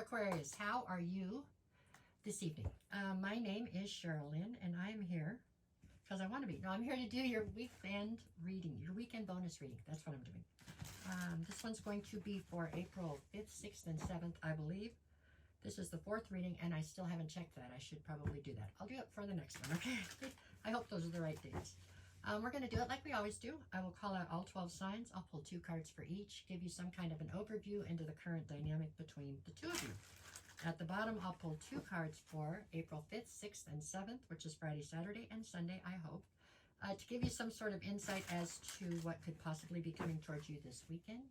Aquarius, how are you this evening? My name is Sherilyn, and I'm here because I want to be. No, I'm here to do your weekend reading, your weekend bonus reading. That's what I'm doing. This one's going to be for April 5th, 6th, and 7th, I believe. This is the 4th reading, and I still haven't checked that. I should probably do that. I'll do it for the next one, okay? I hope those are the right dates. We're going to do it like we always do. I will call out all 12 signs. I'll pull 2 cards for each, give you some kind of an overview into the current dynamic between the two of you. At the bottom, I'll pull 2 cards for April 5th, 6th, and 7th, which is Friday, Saturday, and Sunday, I hope, to give you some sort of insight as to what could possibly be coming towards you this weekend,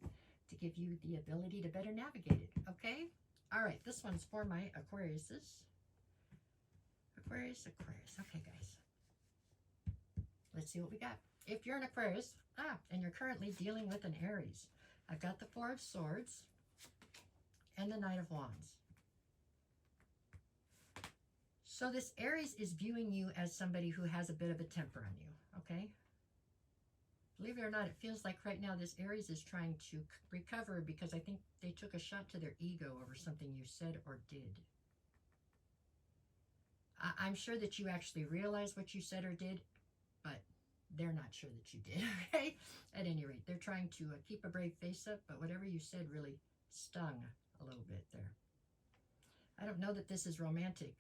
to give you the ability to better navigate it, okay? All right, this one's for my Aquariuses. Aquarius. Okay, guys. Let's see what we got. If you're an Aquarius, and you're currently dealing with an Aries, I've got the 4 of Swords and the Knight of Wands. So this Aries is viewing you as somebody who has a bit of a temper on you, okay? Believe it or not, it feels like right now this Aries is trying to recover because I think they took a shot to their ego over something you said or did. I'm sure that you actually realize what you said or did, but they're not sure that you did, okay? At any rate, they're trying to keep a brave face up, but whatever you said really stung a little bit there. I don't know that this is romantic,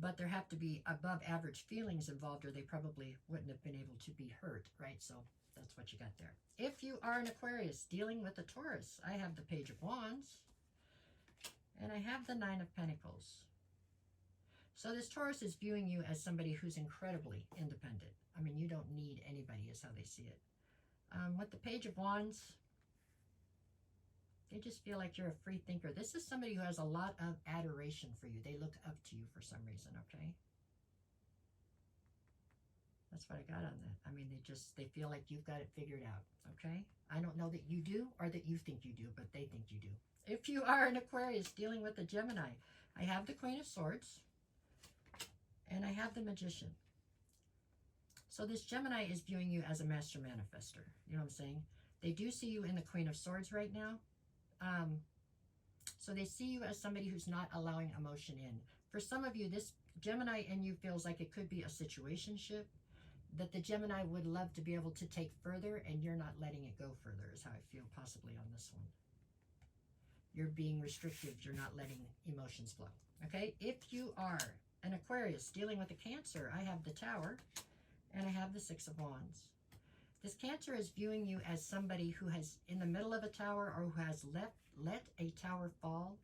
but there have to be above average feelings involved or they probably wouldn't have been able to be hurt, right? So that's what you got there. If you are an Aquarius dealing with a Taurus, I have the Page of Wands and I have the 9 of Pentacles. So this Taurus is viewing you as somebody who's incredibly independent. I mean, you don't need anybody is how they see it. With the Page of Wands, they just feel like you're a free thinker. This is somebody who has a lot of adoration for you. They look up to you for some reason, okay? That's what I got on that. I mean, they feel like you've got it figured out, okay? I don't know that you do or that you think you do, but they think you do. If you are an Aquarius dealing with a Gemini, I have the Queen of Swords and I have the Magician. So this Gemini is viewing you as a master manifester. You know what I'm saying? They do see you in the Queen of Swords right now. So they see you as somebody who's not allowing emotion in. For some of you, this Gemini in you feels like it could be a situationship that the Gemini would love to be able to take further, and you're not letting it go further, is how I feel possibly on this one. You're being restrictive. You're not letting emotions flow. Okay? If you are an Aquarius dealing with a Cancer, I have the Tower and I have the 6 of Wands. This Cancer is viewing you as somebody who has in the middle of a tower or who has let a tower fall.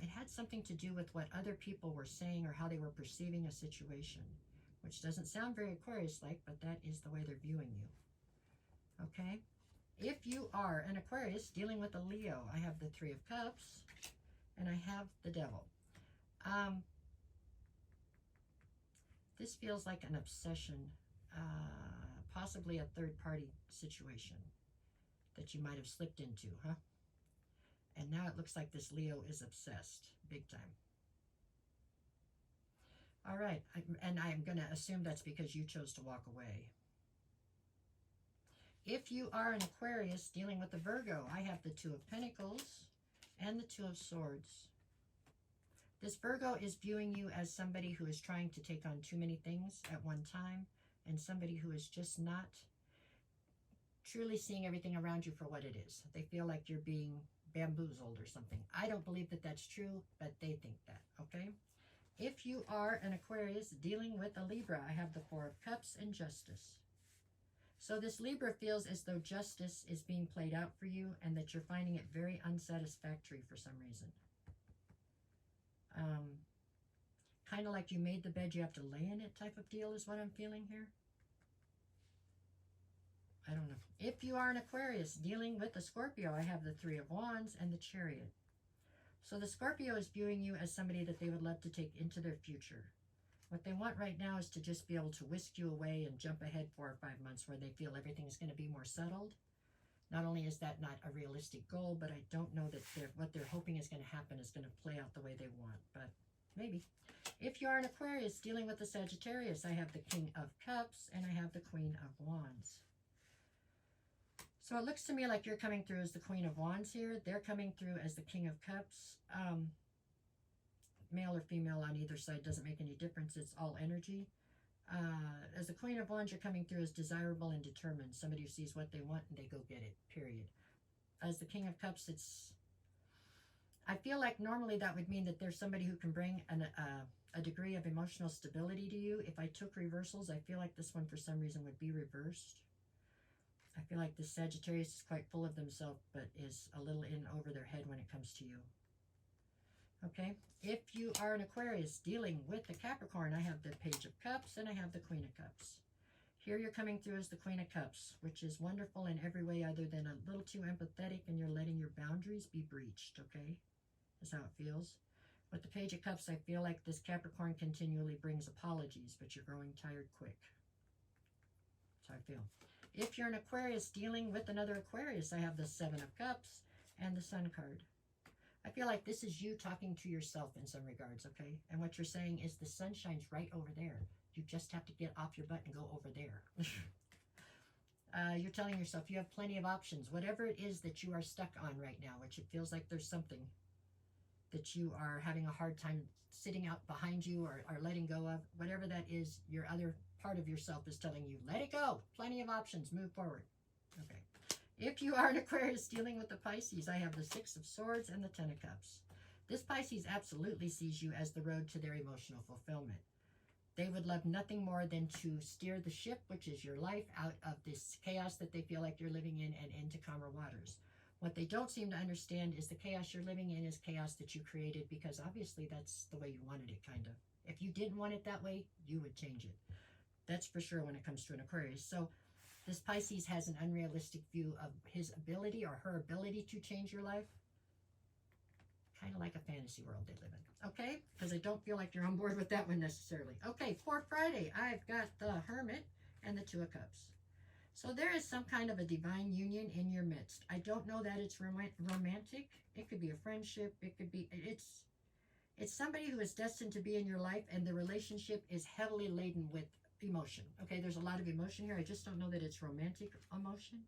It had something to do with what other people were saying or how they were perceiving a situation, which doesn't sound very Aquarius-like, but that is the way they're viewing you. Okay? If you are an Aquarius dealing with a Leo, I have the 3 of Cups and I have the Devil. This feels like an obsession, possibly a third-party situation that you might have slipped into, huh? And now it looks like this Leo is obsessed, big time. All right, and I'm going to assume that's because you chose to walk away. If you are an Aquarius dealing with a Virgo, I have the 2 of Pentacles and the 2 of Swords. This Virgo is viewing you as somebody who is trying to take on too many things at one time, and somebody who is just not truly seeing everything around you for what it is. They feel like you're being bamboozled or something. I don't believe that that's true, but they think that, okay? If you are an Aquarius dealing with a Libra, I have the 4 of Cups and Justice. So this Libra feels as though justice is being played out for you and that you're finding it very unsatisfactory for some reason. Kind of like you made the bed, you have to lay in it type of deal is what I'm feeling here. I don't know. If you are an Aquarius dealing with a Scorpio, I have the 3 of Wands and the Chariot. So the Scorpio is viewing you as somebody that they would love to take into their future. What they want right now is to just be able to whisk you away and jump ahead 4 or 5 months where they feel everything is going to be more settled. Not only is that not a realistic goal, but I don't know that what they're hoping is going to happen is going to play out the way they want, but maybe. If you are an Aquarius dealing with a Sagittarius, I have the King of Cups and I have the Queen of Wands. So it looks to me like you're coming through as the Queen of Wands here. They're coming through as the King of Cups. Male or female on either side doesn't make any difference. It's all energy. As the Queen of Wands, you're coming through as desirable and determined. Somebody who sees what they want and they go get it, period. As the King of Cups, I feel like normally that would mean that there's somebody who can bring a degree of emotional stability to you. If I took reversals, I feel like this one for some reason would be reversed. I feel like this Sagittarius is quite full of themselves, but is a little in over their head when it comes to you. Okay, if you are an Aquarius dealing with the Capricorn, I have the Page of Cups and I have the Queen of Cups. Here you're coming through as the Queen of Cups, which is wonderful in every way other than a little too empathetic, and you're letting your boundaries be breached, okay? That's how it feels. With the Page of Cups, I feel like this Capricorn continually brings apologies, but you're growing tired quick. That's how I feel. If you're an Aquarius dealing with another Aquarius, I have the Seven of Cups and the Sun card. I feel like this is you talking to yourself in some regards, okay? And what you're saying is the sun shines right over there. You just have to get off your butt and go over there. You're telling yourself you have plenty of options. Whatever it is that you are stuck on right now, which it feels like there's something that you are having a hard time sitting out behind you or letting go of, whatever that is, your other part of yourself is telling you, let it go. Plenty of options. Move forward. Okay. If you are an Aquarius dealing with the Pisces, I have the Six of Swords and the Ten of Cups. This Pisces absolutely sees you as the road to their emotional fulfillment. They would love nothing more than to steer the ship, which is your life, out of this chaos that they feel like you're living in and into calmer waters. What they don't seem to understand is the chaos you're living in is chaos that you created, because obviously that's the way you wanted it, kind of. If you didn't want it that way, you would change it. That's for sure when it comes to an Aquarius. So this Pisces has an unrealistic view of his ability or her ability to change your life. Kind of like a fantasy world they live in. Okay? Because I don't feel like you're on board with that one necessarily. Okay, for Friday, I've got the Hermit and the Two of Cups. So there is some kind of a divine union in your midst. I don't know that it's romantic. It could be a friendship. It could be, it's somebody who is destined to be in your life, and the relationship is heavily laden with emotion. Okay, there's a lot of emotion here. I just don't know that it's romantic emotion.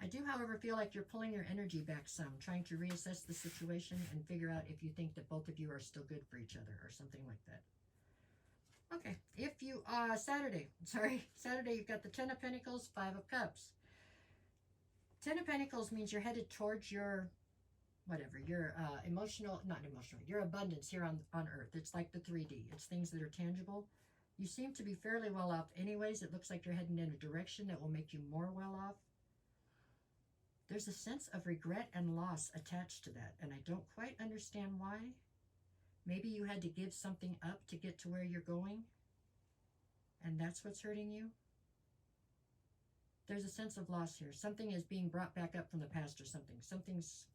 I do, however, feel like you're pulling your energy back some, trying to reassess the situation and figure out if you think that both of you are still good for each other or something like that. Okay, if you, Saturday, you've got the Ten of Pentacles, Five of Cups. Ten of Pentacles means you're headed towards your, whatever, your your abundance here on Earth. It's like the 3D. It's things that are tangible. You seem to be fairly well off anyways. It looks like you're heading in a direction that will make you more well off. There's a sense of regret and loss attached to that, and I don't quite understand why. Maybe you had to give something up to get to where you're going, and that's what's hurting you. There's a sense of loss here. Something is being brought back up from the past or something. Something's,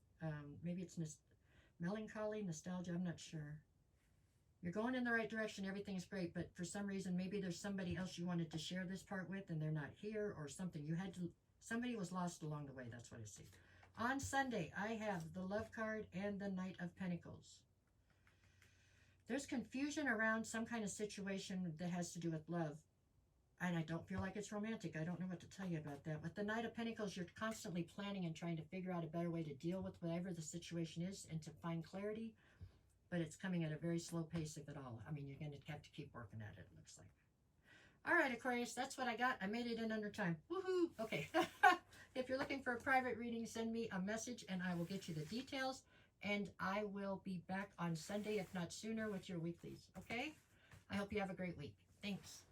maybe it's melancholy, nostalgia, I'm not sure. You're going in the right direction, everything's great, but for some reason, maybe there's somebody else you wanted to share this part with and they're not here, or something. Somebody was lost along the way, that's what I see. On Sunday, I have the Love card and the Knight of Pentacles. There's confusion around some kind of situation that has to do with love, and I don't feel like it's romantic. I don't know what to tell you about that. With the Knight of Pentacles, you're constantly planning and trying to figure out a better way to deal with whatever the situation is and to find clarity, but it's coming at a very slow pace, if at all. I mean, you're going to have to keep working at it, it looks like. All right, Aquarius, that's what I got. I made it in under time. Woohoo! Okay. If you're looking for a private reading, send me a message and I will get you the details. And I will be back on Sunday, if not sooner, with your weeklies. Okay? I hope you have a great week. Thanks.